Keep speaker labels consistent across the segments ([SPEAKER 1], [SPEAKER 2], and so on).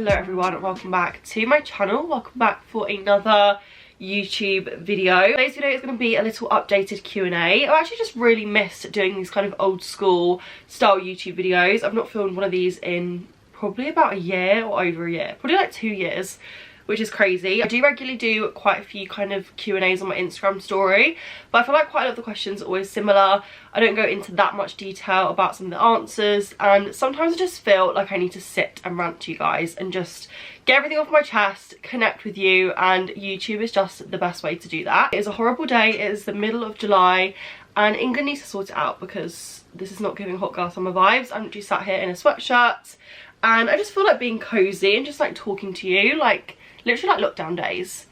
[SPEAKER 1] Hello everyone and welcome back to my channel. Welcome back for another YouTube video. Today's video is going to be a little updated Q&A. I actually just really missed doing these kind of old school style YouTube videos. I've not filmed one of these in probably about a year or over a year, probably like 2 years, which is crazy. I do regularly do quite a few kind of Q&As on my Instagram story, but I feel like quite a lot of the questions are always similar. I don't go into that much detail about some of the answers, and sometimes I just feel like I need to sit and rant to you guys and just get everything off my chest, connect with you, and YouTube is just the best way to do that. It is a horrible day. It is the middle of July, and England needs to sort it out because this is not giving hot girl summer vibes. I'm literally sat here in a sweatshirt, and I just feel like being cozy and just like talking to you, like literally like lockdown days.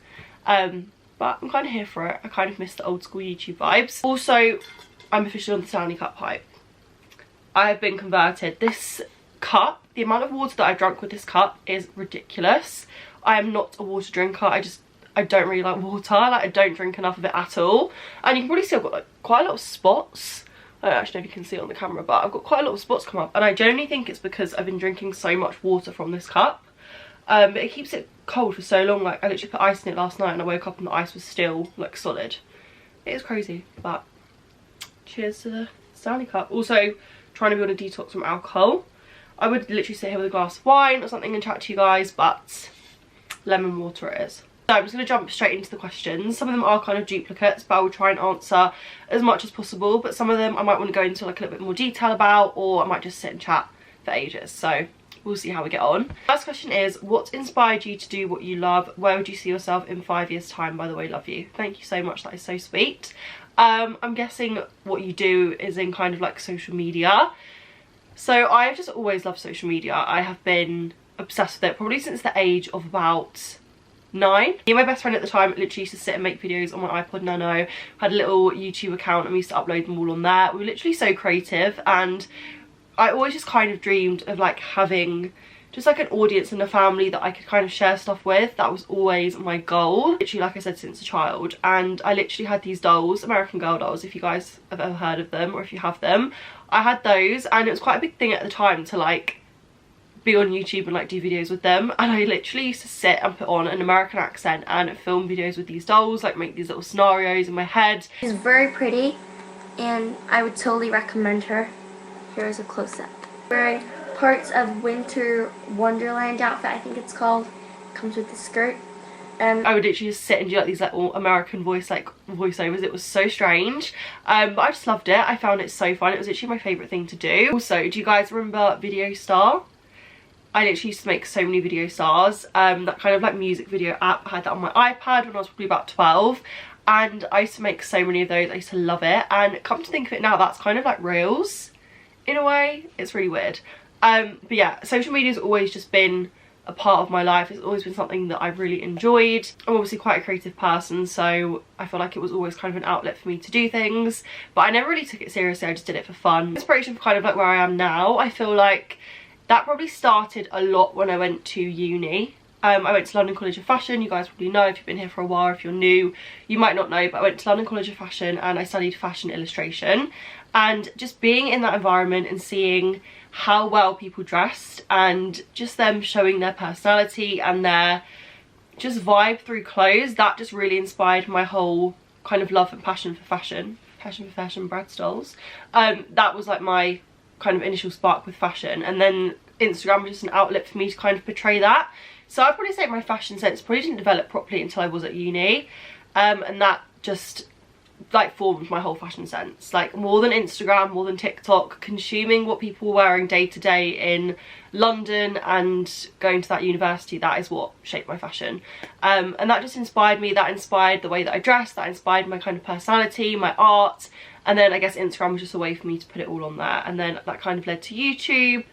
[SPEAKER 1] But I'm kind of here for it. I kind of miss the old school YouTube vibes. Also, I'm officially on the Stanley Cup hype. I have been converted. This cup, the amount of water that I've drunk with this cup is ridiculous. I am not a water drinker. I don't really like water. Like, I don't drink enough of it at all. And you can probably see I've got like quite a lot of spots. I don't actually know if you can see it on the camera, but I've got quite a lot of spots come up. And I genuinely think it's because I've been drinking so much water from this cup. But it keeps it cold for so long. Like, I literally put ice in it last night and I woke up and the ice was still like solid. It is crazy, but cheers to the Stanley Cup. Also, trying to build a detox from alcohol. I would literally sit here with a glass of wine or something and chat to you guys, but lemon water it is. So I'm just going to jump straight into the questions. Some of them are kind of duplicates, but I will try and answer as much as possible. But some of them I might want to go into like a little bit more detail about, or I might just sit and chat for ages. So we'll see how we get on. First question is, what inspired you to do what you love? Where would you see yourself in 5 years time? By the way, love you. Thank you so much. That is so sweet. I'm guessing what you do is in kind of like social media. So I have just always loved social media. I have been obsessed with it probably since the age of about 9. Me and my best friend at the time literally used to sit and make videos on my iPod Nano. Had a little YouTube account and we used to upload them all on there. We were literally so creative, and I always just kind of dreamed of like having just like an audience and a family that I could kind of share stuff with. That was always my goal, literally, like I said, since a child. And I literally had these dolls, American Girl dolls, if you guys have ever heard of them or if you have them. I had those, and it was quite a big thing at the time to like be on YouTube and like do videos with them. And I literally used to sit and put on an American accent and film videos with these dolls, like make these little scenarios in my head.
[SPEAKER 2] She's very pretty and I would totally recommend her. Here's a close-up. Wearing parts of Winter Wonderland outfit, I think it's called. Comes with the skirt. And
[SPEAKER 1] I would literally just sit and do like these little American voiceovers. It was so strange, but I just loved it. I found it so fun. It was literally my favourite thing to do. Also, do you guys remember Video Star? I literally used to make so many Video Stars. That kind of like music video app. I had that on my iPad when I was probably about 12. And I used to make so many of those. I used to love it. And come to think of it now, that's kind of like Reels in a way. It's really weird. But yeah, social media has always just been a part of my life. It's always been something that I've really enjoyed. I'm obviously quite a creative person, so I feel like it was always kind of an outlet for me to do things, but I never really took it seriously. I just did it for fun. Inspiration for kind of like where I am now, I feel like that probably started a lot when I went to uni. I went to London College of Fashion. You guys probably know if you've been here for a while. If you're new, you might not know, but I went to London College of Fashion and I studied fashion illustration. And just being in that environment and seeing how well people dressed and just them showing their personality and their just vibe through clothes, that just really inspired my whole kind of love and passion for fashion. Passion for fashion, Brad Stoles. That was like my kind of initial spark with fashion, and then Instagram was just an outlet for me to kind of portray that. So I'd probably say my fashion sense probably didn't develop properly until I was at uni, and that just like formed my whole fashion sense. Like, more than Instagram, more than TikTok, consuming what people were wearing day to day in London and going to that university, that is what shaped my fashion. And that just inspired me. That inspired the way that I dressed, that inspired my kind of personality, my art. And then I guess Instagram was just a way for me to put it all on there, and then that kind of led to YouTube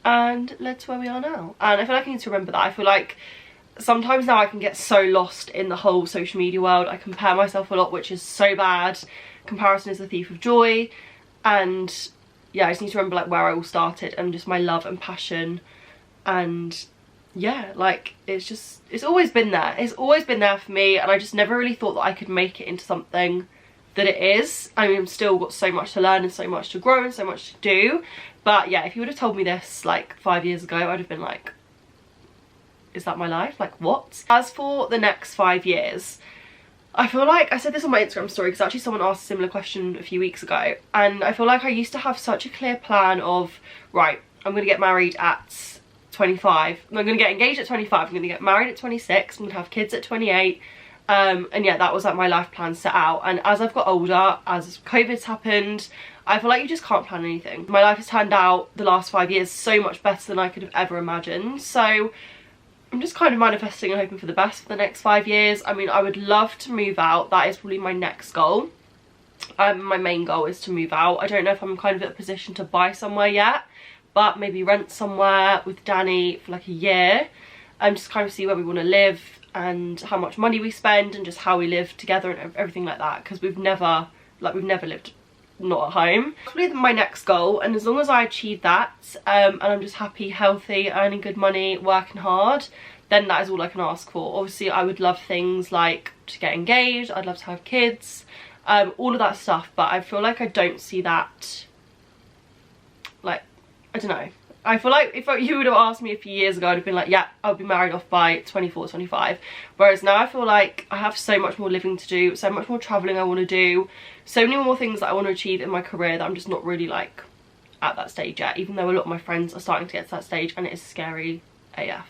[SPEAKER 1] and led to where we are now. And I feel like I need to remember that. I feel like sometimes now I can get so lost in the whole social media world. I compare myself a lot, which is so bad. Comparison is the thief of joy. And yeah, I just need to remember like where I all started and just my love and passion. And yeah, like it's always been there. It's always been there for me, and I just never really thought that I could make it into something that it is. I mean, I've still got so much to learn and so much to grow and so much to do. But yeah, if you would have told me this like 5 years ago, I'd have been like, is that my life? Like, what? As for the next 5 years, I feel like I said this on my Instagram story because actually someone asked a similar question a few weeks ago, and I feel like I used to have such a clear plan of, right, I'm going to get married at 25, I'm going to get engaged at 25, I'm going to get married at 26, I'm going to have kids at 28, and yeah, that was like my life plan set out. And as I've got older, as COVID's happened, I feel like you just can't plan anything. My life has turned out the last 5 years so much better than I could have ever imagined, so I'm just kind of manifesting and hoping for the best for the next 5 years. I mean, I would love to move out. That is probably my next goal. My main goal is to move out. I don't know if I'm kind of at a position to buy somewhere yet, but maybe rent somewhere with Danny for like a year and just kind of see where we want to live and how much money we spend and just how we live together and everything like that, because we've never lived not at home. Probably my next goal, and as long as I achieve that and I'm just happy, healthy, earning good money, working hard, then that is all I can ask for. Obviously I would love things like to get engaged, I'd love to have kids, all of that stuff, but I feel like I don't see that, like, I don't know. I feel like if you would have asked me a few years ago, I'd have been like, yeah, I'll be married off by 24, 25. Whereas now I feel like I have so much more living to do, so much more travelling I want to do, so many more things that I want to achieve in my career that I'm just not really like at that stage yet, even though a lot of my friends are starting to get to that stage, and it is scary AF.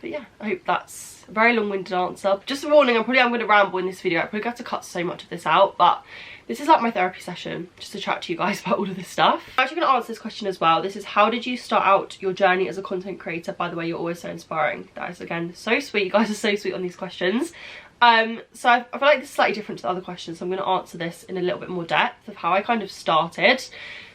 [SPEAKER 1] But yeah, I hope that's a very long-winded answer. Just a warning, I'm going to ramble in this video. I probably have to cut so much of this out, but this is like my therapy session, just to chat to you guys about all of this stuff. I'm actually going to answer this question as well. This is, how did you start out your journey as a content creator? By the way, you're always so inspiring. That is, again, so sweet. You guys are so sweet on these questions. So I feel like this is slightly different to the other questions, so I'm going to answer this in a little bit more depth of how I kind of started.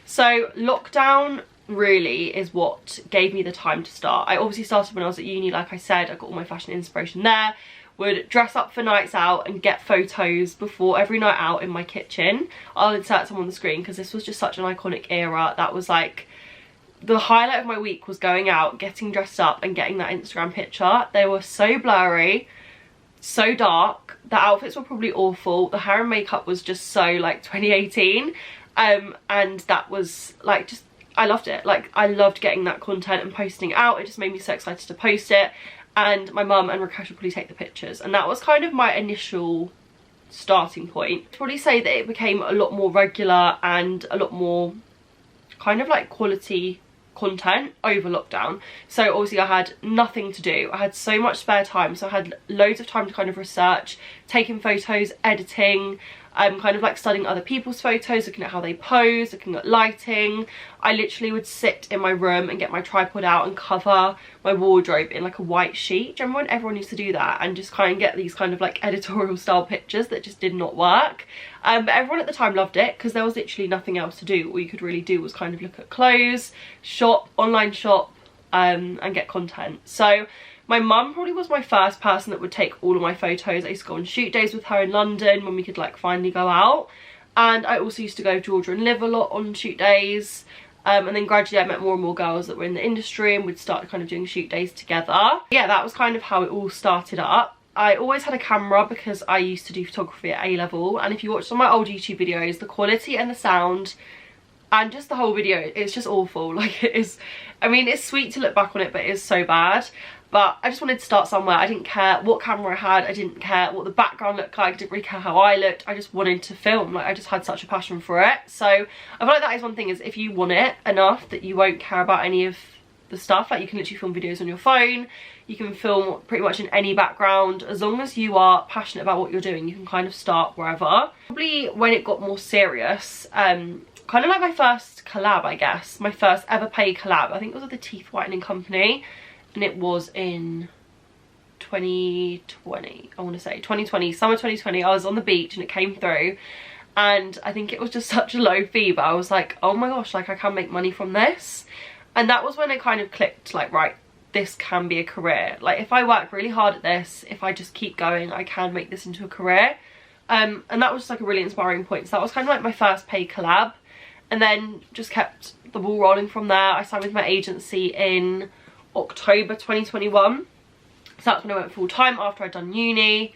[SPEAKER 1] So lockdown really is what gave me the time to start. I obviously started when I was at uni, like I said. I got all my fashion inspiration there, would dress up for nights out and get photos before every night out in my kitchen. I'll insert some on the screen because this was just such an iconic era. That was like the highlight of my week, was going out, getting dressed up and getting that Instagram picture. They were so blurry, so dark, the outfits were probably awful, the hair and makeup was just so like 2018, and that was like, just, I loved it. Like, I loved getting that content and posting it out. It just made me so excited to post it, and my mum and Rakesh would probably take the pictures, and that was kind of my initial starting point. I'd probably say that it became a lot more regular and a lot more kind of like quality content over lockdown. So obviously I had nothing to do, I had so much spare time, so I had loads of time to kind of research, taking photos, editing, kind of like studying other people's photos, looking at how they pose, looking at lighting. I literally would sit in my room and get my tripod out and cover my wardrobe in like a white sheet. Do you remember when everyone used to do that, and just kind of get these kind of like editorial style pictures that just did not work? But everyone at the time loved it because there was literally nothing else to do. All you could really do was kind of look at clothes, shop, online shop, and get content. So my mum probably was my first person that would take all of my photos. I used to go on shoot days with her in London when we could like finally go out, and I also used to go to Georgia and Live a lot on shoot days, and then gradually I met more and more girls that were in the industry and we'd start kind of doing shoot days together. Yeah, that was kind of how it all started up. I always had a camera because I used to do photography at A-level, and if you watch some of my old YouTube videos, the quality and the sound and just the whole video, it's just awful. Like, it is, I mean, it's sweet to look back on it, but it is so bad. But I just wanted to start somewhere. I didn't care what camera I had, I didn't care what the background looked like, I didn't really care how I looked, I just wanted to film. Like, I just had such a passion for it. So I feel like that is one thing, is if you want it enough that you won't care about any of the stuff, like you can literally film videos on your phone, you can film pretty much in any background, as long as you are passionate about what you're doing, you can kind of start wherever. Probably when it got more serious, kind of like my first collab, I guess, my first ever paid collab, I think it was with the teeth whitening company, and it was in 2020, I want to say 2020, summer 2020. I was on the beach and it came through, and I think it was just such a low fee, but I was like, oh my gosh, like I can make money from this. And that was when it kind of clicked, like, right, this can be a career. Like, if I work really hard at this, if I just keep going, I can make this into a career. And that was just like a really inspiring point. So that was kind of like my first paid collab, and then just kept the ball rolling from there. I signed with my agency in October 2021. So that's when I went full time after I'd done uni.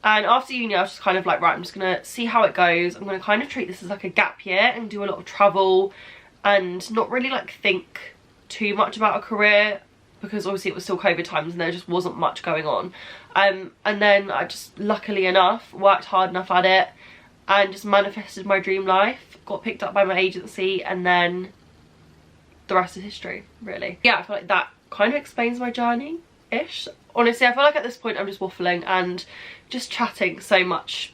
[SPEAKER 1] And after uni I was just kind of like, right, I'm just gonna see how it goes. I'm gonna kind of treat this as like a gap year and do a lot of travel and not really like think too much about a career because obviously it was still COVID times and there just wasn't much going on. And then I just, luckily enough, worked hard enough at it and just manifested my dream life, got picked up by my agency, and then the rest is history, really. Yeah, I feel like that kind of explains my journey-ish. Honestly, I feel like at this point I'm just waffling and just chatting so much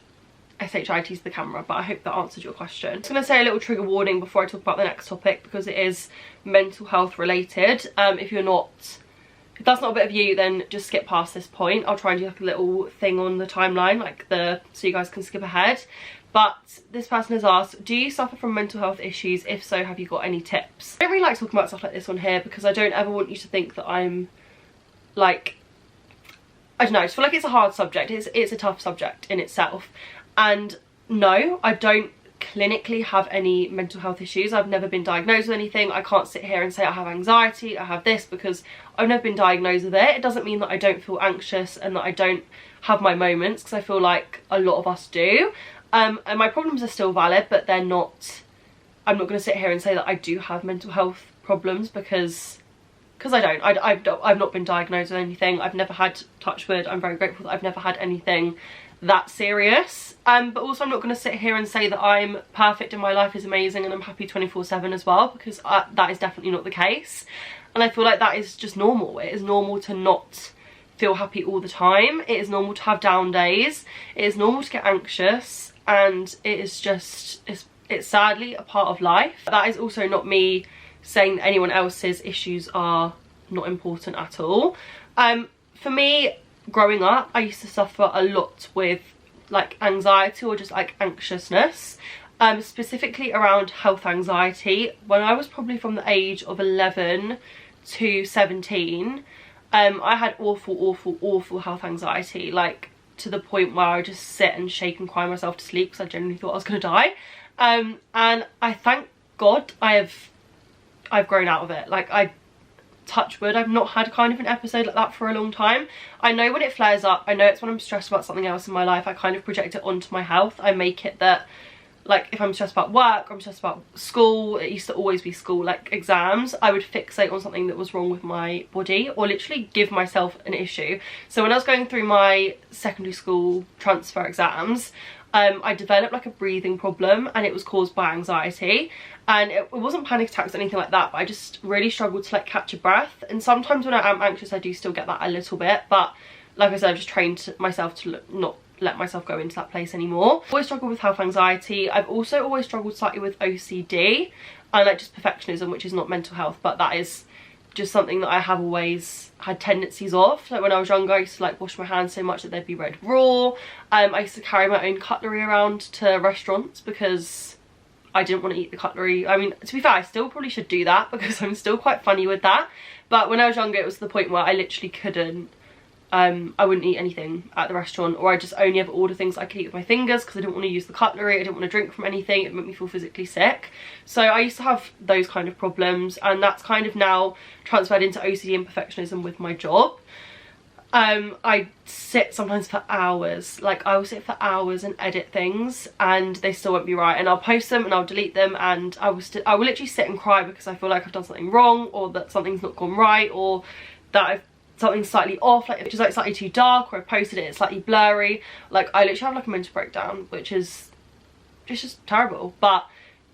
[SPEAKER 1] SHIT to the camera, but I hope that answered your question. I'm just going to say a little trigger warning before I talk about the next topic, because it is mental health related. If that's not a bit of you, then just skip past this point. I'll try and do like a little thing on the timeline, so you guys can skip ahead. But this person has asked, do you suffer from mental health issues? If so, have you got any tips? I don't really like talking about stuff like this on here because I don't ever want you to think that I'm like, I don't know, I just feel like it's a hard subject. It's a tough subject in itself. And no, I don't clinically have any mental health issues. I've never been diagnosed with anything. I can't sit here and say I have anxiety, I have this, because I've never been diagnosed with it. It doesn't mean that I don't feel anxious and that I don't have my moments, because I feel like a lot of us do. And my problems are still valid, but they're not, I'm not going to sit here and say that I do have mental health problems, because I don't. I've not been diagnosed with anything. I've never had, touch wood, I'm very grateful that I've never had anything that serious. But also I'm not going to sit here and say that I'm perfect and my life is amazing and I'm happy 24/7 as well, because that is definitely not the case. And I feel like that is just normal. It is normal to not feel happy all the time. It is normal to have down days. It is normal to get anxious, and it is just, it's sadly a part of life. That is also not me saying that anyone else's issues are not important at all. For me, growing up, I used to suffer a lot with like anxiety or just like anxiousness, specifically around health anxiety. When I was probably from the age of 11 to 17, I had awful health anxiety, like to the point where I would just sit and shake and cry myself to sleep because I genuinely thought I was going to die. And I thank God I've grown out of it. Like, I touch wood, I've not had kind of an episode like that for a long time. I know when it flares up, I know it's when I'm stressed about something else in my life, I kind of project it onto my health. I make it that, like, if I'm stressed about work or I'm stressed about school, it used to always be school, like exams, I would fixate on something that was wrong with my body or literally give myself an issue. So when I was going through my secondary school transfer exams, I developed like a breathing problem, and it was caused by anxiety. And it wasn't panic attacks or anything like that, but I just really struggled to like catch a breath. And sometimes when I am anxious, I do still get that a little bit, but like I said, I've just trained myself to not let myself go into that place anymore. Always struggled with health anxiety. I've also always struggled slightly with OCD and like just perfectionism, which is not mental health, but that is just something that I have always had tendencies of. Like when I was younger, I used to like wash my hands so much that they'd be red raw. I used to carry my own cutlery around to restaurants because I didn't want to eat the cutlery. I mean, to be fair, I still probably should do that because I'm still quite funny with that. But when I was younger, it was the point where I literally couldn't, I wouldn't eat anything at the restaurant, or I just only ever order things I could eat with my fingers because I didn't want to use the cutlery, I didn't want to drink from anything, it made me feel physically sick. So I used to have those kind of problems, and that's kind of now transferred into OCD and perfectionism with my job. I sit sometimes for hours, like I will sit for hours and edit things and they still won't be right, and I'll post them and I'll delete them, and I will literally sit and cry because I feel like I've done something wrong, or that something's not gone right, or that something's slightly off, like it's just like slightly too dark, or I posted it, it's slightly blurry. Like I literally have like a mental breakdown, which is just terrible. But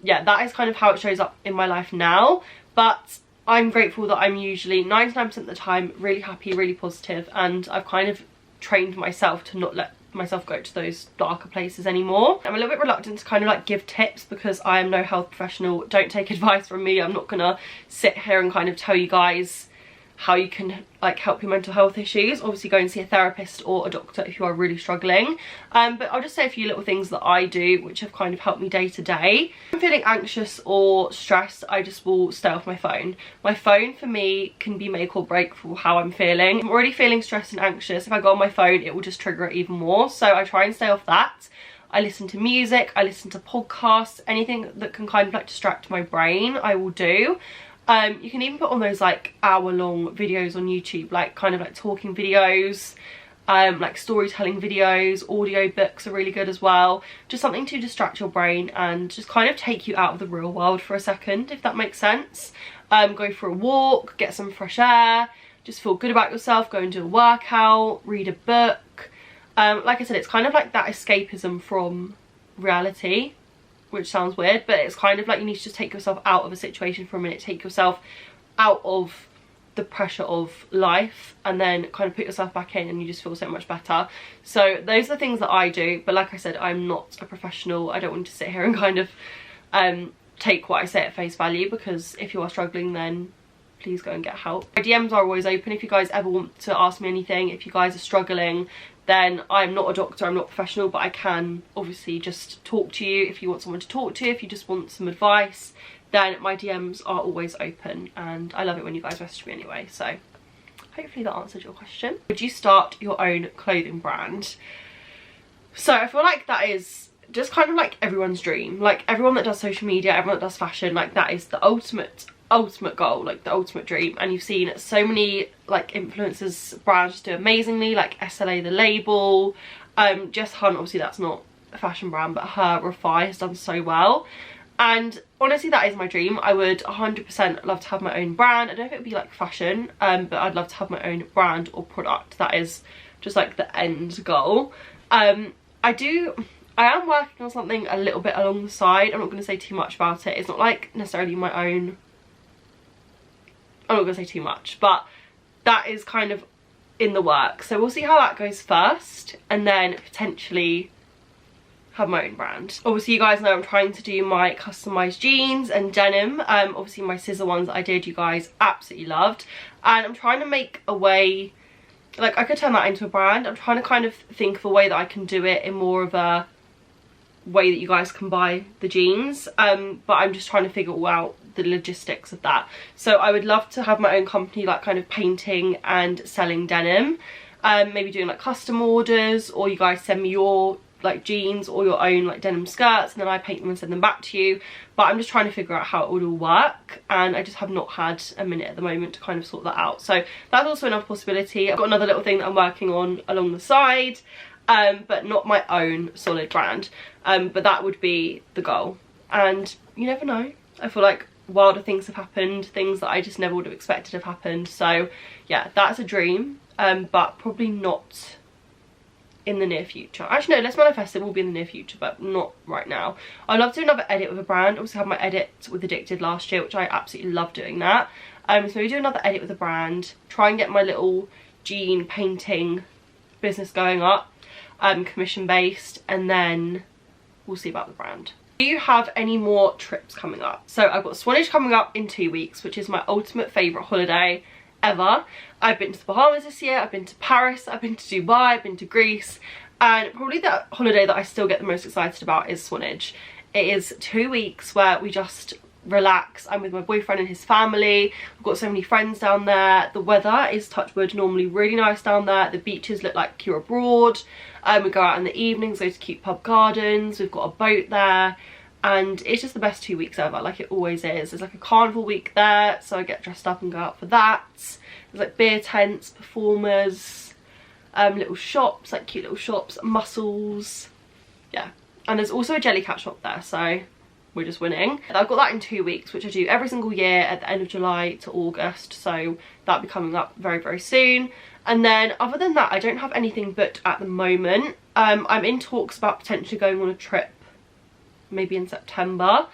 [SPEAKER 1] yeah, that is kind of how it shows up in my life now. But I'm grateful that I'm usually 99% of the time really happy, really positive, and I've kind of trained myself to not let myself go to those darker places anymore. I'm a little bit reluctant to kind of like give tips because I am no health professional. Don't take advice from me. I'm not gonna sit here and kind of tell you guys how you can like help your mental health issues. Obviously go and see a therapist or a doctor if you are really struggling, but I'll just say a few little things that I do which have kind of helped me day to day. If I'm feeling anxious or stressed, I just will stay off my phone. My phone for me can be make or break for how I'm feeling. If I'm already feeling stressed and anxious, if I go on my phone it will just trigger it even more, so I try and stay off that. I listen to music, I listen to podcasts, anything that can kind of like distract my brain I will do. You can even put on those like hour-long videos on YouTube, like kind of like talking videos, like storytelling videos. Audio books are really good as well. Just something to distract your brain and just kind of take you out of the real world for a second, if that makes sense. Go for a walk, get some fresh air, just feel good about yourself, go and do a workout, read a book. Like I said, it's kind of like that escapism from reality, which sounds weird, but it's kind of like you need to just take yourself out of a situation for a minute, take yourself out of the pressure of life, and then kind of put yourself back in, and you just feel so much better. So those are the things that I do, but like I said, I'm not a professional. I don't want to sit here and kind of take what I say at face value, because if you are struggling, then please go and get help. My DMs are always open if you guys ever want to ask me anything. If you guys are struggling, then I'm not a doctor, I'm not professional, but I can obviously just talk to you if you want someone to talk to. If you just want some advice, then my DMs are always open, and I love it when you guys message me anyway. So hopefully that answered your question. Would you start your own clothing brand? So I feel like that is just kind of like everyone's dream. Like everyone that does social media, everyone that does fashion, like that is the ultimate goal, like the ultimate dream. And you've seen so many like influencers brands do amazingly, like SLA the label, Jess Hunt, obviously that's not a fashion brand, but her Refi has done so well. And honestly, that is my dream. I would 100% love to have my own brand. I don't know if it would be like fashion, but I'd love to have my own brand or product. That is just like the end goal. I am working on something a little bit along the side. I'm not going to say too much about it. It's not like necessarily my own. I'm not going to say too much, but that is kind of in the works. So we'll see how that goes first, and then potentially have my own brand. Obviously you guys know I'm trying to do my customized jeans and denim. Obviously my scissor ones that I did, you guys absolutely loved, and I'm trying to make a way, like I could turn that into a brand. I'm trying to kind of think of a way that I can do it in more of a way that you guys can buy the jeans, but I'm just trying to figure all out the logistics of that. So I would love to have my own company, like kind of painting and selling denim, maybe doing like custom orders, or you guys send me your like jeans or your own like denim skirts, and then I paint them and send them back to you. But I'm just trying to figure out how it would all work, and I just have not had a minute at the moment to kind of sort that out. So that's also another possibility. I've got another little thing that I'm working on along the side, but not my own solid brand, but that would be the goal. And you never know, I feel like wilder things have happened, things that I just never would have expected have happened. So yeah, that's a dream, but probably not in the near future. Actually no, let's manifest it will be in the near future, but not right now. I'd love to do another edit with a brand. Obviously I had my edit with Addicted last year, which I absolutely love doing that. So maybe do another edit with a brand, try and get my little jean painting business going up, commission based, and then we'll see about the brand. Do you have any more trips coming up? So I've got Swanage coming up in 2 weeks, which is my ultimate favourite holiday ever. I've been to the Bahamas this year, I've been to Paris, I've been to Dubai, I've been to Greece, and probably the holiday that I still get the most excited about is Swanage. It is 2 weeks where we just relax. I'm with my boyfriend and his family. I've got so many friends down there. The weather is, touch wood, normally really nice down there. The beaches look like you're abroad. We go out in the evenings, go to cute pub gardens, we've got a boat there, and it's just the best 2 weeks ever, like it always is. There's like a carnival week there, so I get dressed up and go out for that. There's like beer tents, performers, little shops, like cute little shops, mussels, yeah. And there's also a Jellycat shop there, so we're just winning. I've got that in 2 weeks, which I do every single year at the end of July to August, so that'll be coming up very, very soon. And then other than that, I don't have anything booked at the moment. I'm in talks about potentially going on a trip maybe in September,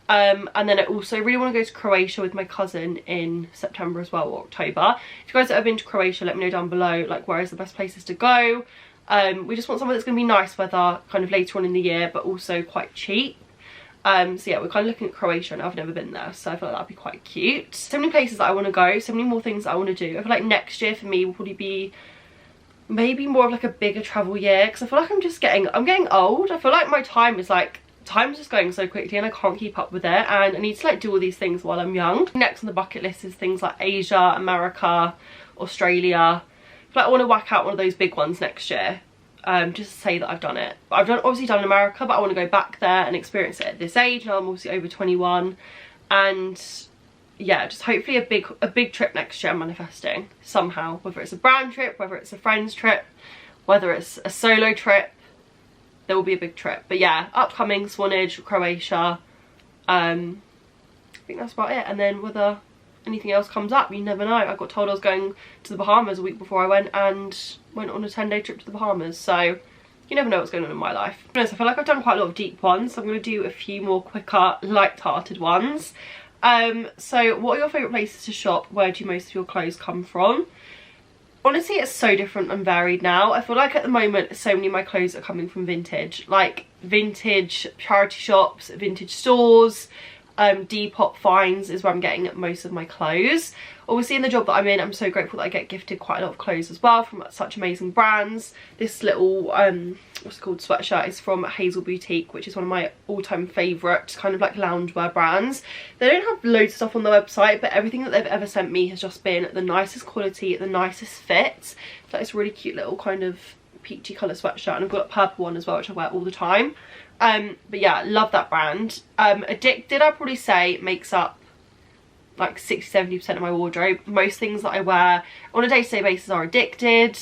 [SPEAKER 1] and then I also really want to go to Croatia with my cousin in September as well, or October. If you guys have been to Croatia, let me know down below like where is the best places to go. We just want somewhere that's going to be nice weather kind of later on in the year, but also quite cheap. So yeah, we're kind of looking at Croatia, and I've never been there, so I feel like that'd be quite cute. So many places that I want to go, so many more things that I want to do. I feel like next year for me will probably be maybe more of like a bigger travel year, because I feel like I'm getting old. I feel like my time's just going so quickly, and I can't keep up with it, and I need to like do all these things while I'm young. Next on the bucket list is things like Asia, America, Australia. I feel like I want to whack out one of those big ones next year. Just to say that I've done it. I've obviously done America, but I want to go back there and experience it at this age. Now I'm obviously over 21, and yeah, just hopefully a big trip next year I'm manifesting somehow, whether it's a brand trip, whether it's a friend's trip, whether it's a solo trip, there will be a big trip. But yeah, upcoming Swanage, Croatia, I think that's about it. And then whether anything else comes up. You never know. I got told I was going to the Bahamas a week before I went on a 10-day trip to the Bahamas, so you never know what's going on in my life. I feel like I've done quite a lot of deep ones, so I'm going to do a few more quicker, light-hearted ones. So what are your favourite places to shop? Where do most of your clothes come from? Honestly, it's so different and varied now. I feel like at the moment, so many of my clothes are coming from vintage. Like vintage charity shops, vintage stores, Depop finds is where I'm getting most of my clothes. Obviously in the job that I'm in, I'm so grateful that I get gifted quite a lot of clothes as well from such amazing brands. This little what's it called, sweatshirt is from Hazel Boutique, which is one of my all-time favourite kind of like loungewear brands. They don't have loads of stuff on their website, but everything that they've ever sent me has just been the nicest quality, the nicest fit. So it's a really cute little kind of peachy colour sweatshirt, and I've got a purple one as well, which I wear all the time. But yeah, love that brand. Addicted, I'd probably say, makes up like 60-70% of my wardrobe. Most things that I wear on a day-to-day basis are Addicted.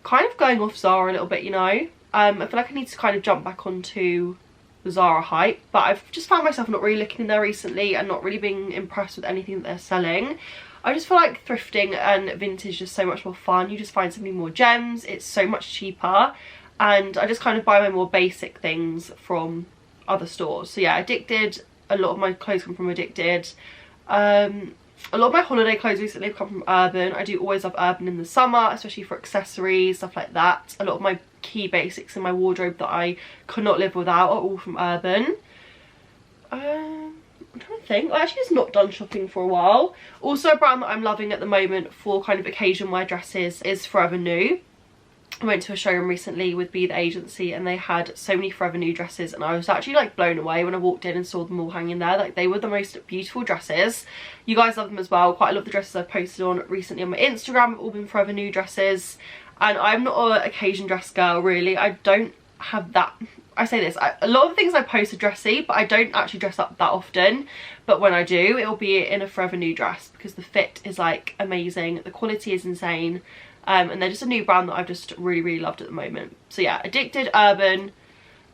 [SPEAKER 1] Kind of going off Zara a little bit, you know. I feel like I need to kind of jump back onto the Zara hype, but I've just found myself not really looking in there recently and not really being impressed with anything that they're selling. I just feel like thrifting and vintage is just so much more fun. You just find so many more gems, it's so much cheaper, and I just kind of buy my more basic things from other stores. So yeah, Addicted, a lot of my clothes come from Addicted. A lot of my holiday clothes recently have come from Urban. I do always love Urban in the summer, especially for accessories, stuff like that. A lot of my key basics in my wardrobe that I could not live without are all from Urban. I'm trying to think. I actually just not done shopping for a while. Also, a brand that I'm loving at the moment for kind of occasion wear dresses is Forever New. I went to a showroom recently with Be The Agency, and they had so many Forever New dresses, and I was actually like blown away when I walked in and saw them all hanging there. Like, they were the most beautiful dresses. You guys love them as well. Quite a lot of the dresses I've posted on recently on my Instagram have all been Forever New dresses, and I'm not an occasion dress girl really. I don't have that. I say this, a lot of the things I post are dressy, but I don't actually dress up that often. But when I do, it'll be in a Forever New dress because the fit is like amazing, the quality is insane. And they're just a new brand that I've just really loved at the moment. So yeah, Addicted, Urban,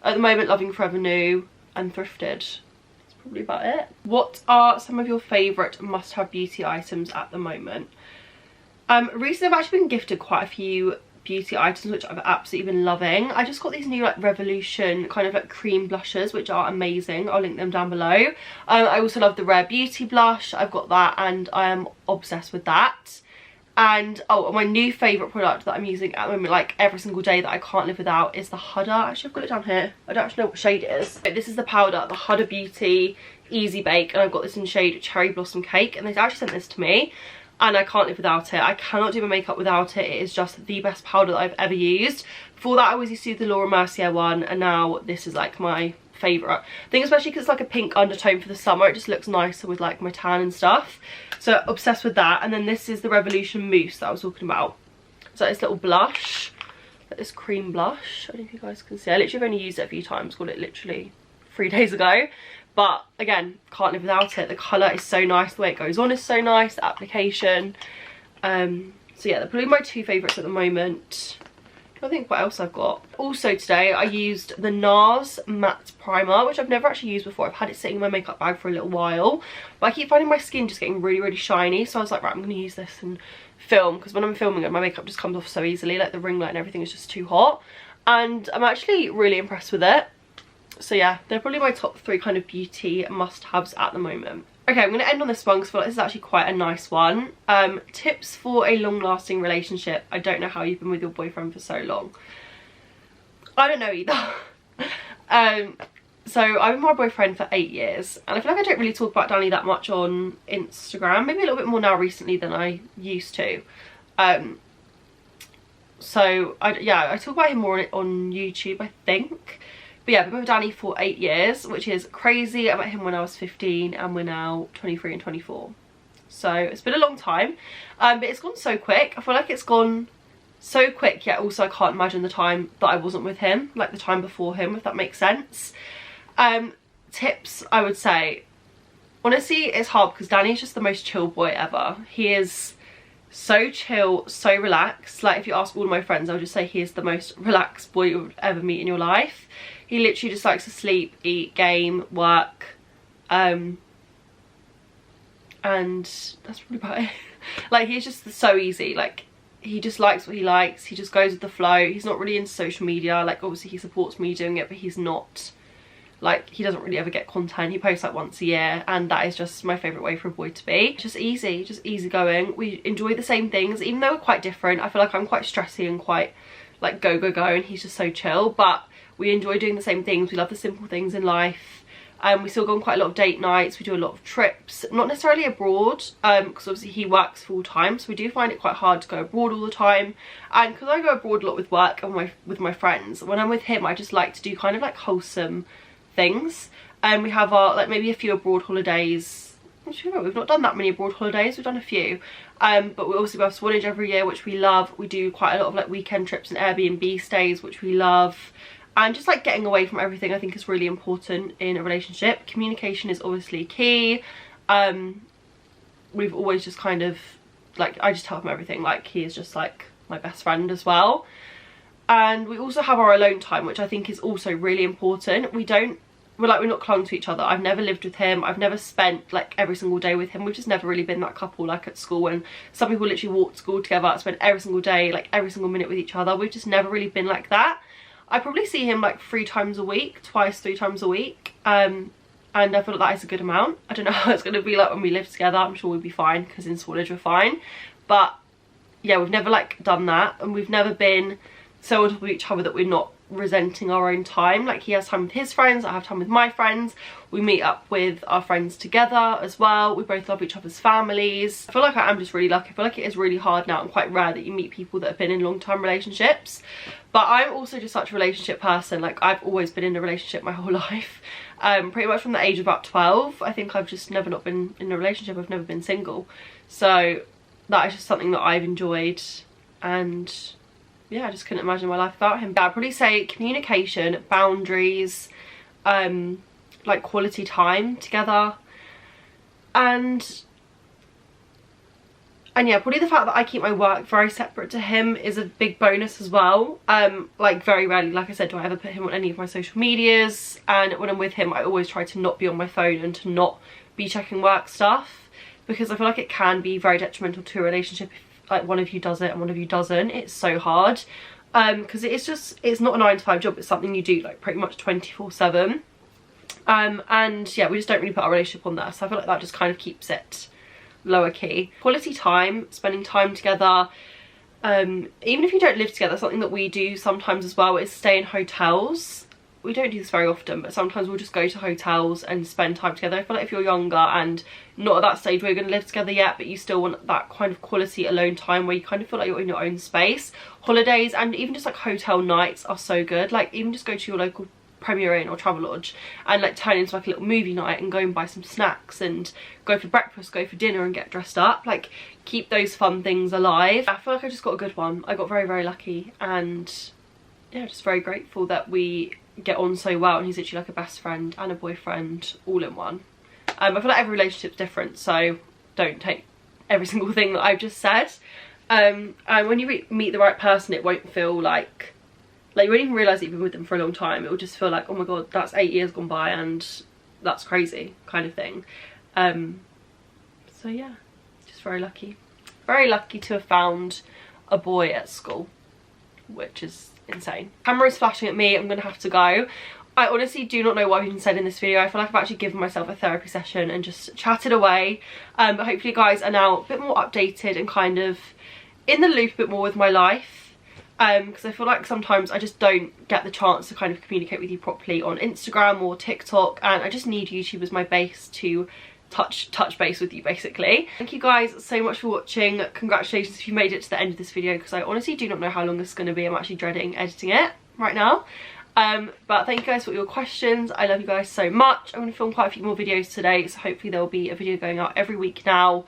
[SPEAKER 1] at the moment loving Forever New, and Thrifted. That's probably about it. What are some of your favourite must-have beauty items at the moment? Recently I've actually been gifted quite a few beauty items which I've absolutely been loving. I just got these new like Revolution kind of like cream blushes, which are amazing. I'll link them down below. I also love the Rare Beauty blush. I've got that and I am obsessed with that. And oh, my new favourite product that I'm using at the moment, like every single day, that I can't live without, is the Huda. Actually, I've got it down here. I don't actually know what shade it is. But this is the powder, the Huda Beauty Easy Bake, and I've got this in shade Cherry Blossom Cake, and they actually sent this to me, and I can't live without it. I cannot do my makeup without it. It is just the best powder that I've ever used. Before that, I always used to use the Laura Mercier one, and now this is like my favourite. I think especially because it's like a pink undertone for the summer, it just looks nicer with like my tan and stuff. So obsessed with that. And then this is the Revolution Mousse that I was talking about. So this little blush, like this cream blush. I don't know if you guys can see. I literally have only used it a few times, got it literally 3 days ago. But again, can't live without it. The colour is so nice, the way it goes on is so nice, the application. So yeah, they're probably my two favourites at the moment. I think what else I've got. Also today I used the NARS matte primer, which I've never actually used before. I've had it sitting in my makeup bag for a little while, but I keep finding my skin just getting really shiny, so I was like, right, I'm going to use this and film, because when I'm filming it my makeup just comes off so easily, like the ring light and everything is just too hot, and I'm actually really impressed with it. So yeah, they're probably my top 3 kind of beauty must-haves at the moment. Okay, I'm going to end on this one because I feel like this is actually quite a nice one. Tips for a long-lasting relationship. I don't know how you've been with your boyfriend for so long. I don't know either. So I've been with my boyfriend for 8 years, and I feel like I don't really talk about Danny that much on Instagram. Maybe a little bit more now recently than I used to. So I talk about him more on YouTube, I think. But yeah, I've been with Danny for 8 years, which is crazy. I met him when I was 15 and we're now 23 and 24. So it's been a long time, but it's gone so quick. I feel like it's gone so quick, yet also I can't imagine the time that I wasn't with him, like the time before him, if that makes sense. Tips, I would say, honestly, it's hard because Danny's just the most chill boy ever. He is so chill, so relaxed. Like if you ask all of my friends, I'll just say he is the most relaxed boy you would ever meet in your life. He literally just likes to sleep, eat, game, work. and that's probably about it. Like, he's just so easy. Like, he just likes what he likes, he just goes with the flow. He's not really into social media. Like, obviously he supports me doing it, but he's not, like, he doesn't really ever get content. He posts like once a year, and that is just my favourite way for a boy to be. Just easy going. We enjoy the same things, even though we're quite different. I feel like I'm quite stressy and quite like go, and he's just so chill, but we enjoy doing the same things. We love the simple things in life. We still go on quite a lot of date nights. We do a lot of trips, not necessarily abroad, because obviously he works full time, so we do find it quite hard to go abroad all the time. And because I go abroad a lot with work and with my friends, when I'm with him I just like to do kind of like wholesome things. And we have our, like, maybe a few abroad holidays. We've not done that many abroad holidays, we've done a few. But we also have Swanage every year, which we love. We do quite a lot of like weekend trips and Airbnb stays, which we love. And just like getting away from everything I think is really important in a relationship. Communication is obviously key. We've always just kind of, like, I just tell him everything. Like, he is just like my best friend as well. And we also have our alone time, which I think is also really important. We're not clung to each other. I've never lived with him. I've never spent like every single day with him. We've just never really been that couple like at school, and some people literally walk to school together, spend every single day, like every single minute with each other. We've just never really been like that. I probably see him like 3 times a week, 3 times a week, and I feel like that is a good amount. I don't know how it's going to be like when we live together. I'm sure we'll be fine, because in Swanage we're fine, but yeah, we've never like done that, and we've never been so on top of each other that we're not resenting our own time. Like, he has time with his friends, I have time with my friends, we meet up with our friends together as well. We both love each other's families. I feel like I am just really lucky. I feel like it is really hard now and quite rare that you meet people that have been in long-term relationships, but I'm also just such a relationship person. Like, I've always been in a relationship my whole life, pretty much from the age of about 12. I think I've just never not been in a relationship. I've never been single, so that is just something that I've enjoyed, and yeah, I just couldn't imagine my life without him. I'd probably say communication, boundaries, like quality time together, and yeah, probably the fact that I keep my work very separate to him is a big bonus as well. Like, very rarely, like I said, do I ever put him on any of my social medias, and when I'm with him I always try to not be on my phone and to not be checking work stuff, because I feel like it can be very detrimental to a relationship if like one of you does it and one of you doesn't. It's so hard, because it's not a 9-to-5 job. It's something you do like pretty much 24/7, and yeah, we just don't really put our relationship on there, so I feel like that just kind of keeps it lower key. Quality time, spending time together, even if you don't live together, something that we do sometimes as well is stay in hotels. We don't do this very often, but sometimes we'll just go to hotels and spend time together. I feel like if you're younger and not at that stage where you're going to live together yet, but you still want that kind of quality alone time where you kind of feel like you're in your own space. Holidays and even just like hotel nights are so good. Like, even just go to your local Premier Inn or Travelodge and like turn into like a little movie night and go and buy some snacks and go for breakfast, go for dinner and get dressed up. Like, keep those fun things alive. I feel like I just got a good one. I got very, very lucky, and yeah, just very grateful that we get on so well, and he's literally like a best friend and a boyfriend all in one. I feel like every relationship's different, so don't take every single thing that I've just said. And when you meet the right person, it won't feel like you won't even realise that you've been with them for a long time. It will just feel like, oh my god, that's 8 years gone by and that's crazy kind of thing. So yeah, just very lucky to have found a boy at school, which is insane. Camera's flashing at me, I'm gonna have to go. I honestly do not know what I've even said in this video. I feel like I've actually given myself a therapy session and just chatted away, but hopefully you guys are now a bit more updated and kind of in the loop a bit more with my life, because I feel like sometimes I just don't get the chance to kind of communicate with you properly on Instagram or TikTok, and I just need YouTube as my base to touch base with you, basically. Thank you guys so much for watching. Congratulations if you made it to the end of this video, because I honestly do not know how long this is going to be. I'm actually dreading editing it right now. But thank you guys for your questions. I love you guys so much. I'm going to film quite a few more videos today, so hopefully there will be a video going out every week now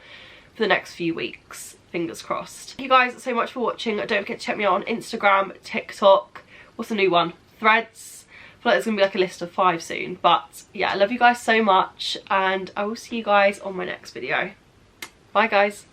[SPEAKER 1] for the next few weeks. Fingers crossed. Thank you guys so much for watching. Don't forget to check me out on Instagram, TikTok, what's the new one? Threads. I feel like there's gonna be like a list of 5 soon, but yeah, I love you guys so much, and I will see you guys on my next video. Bye guys.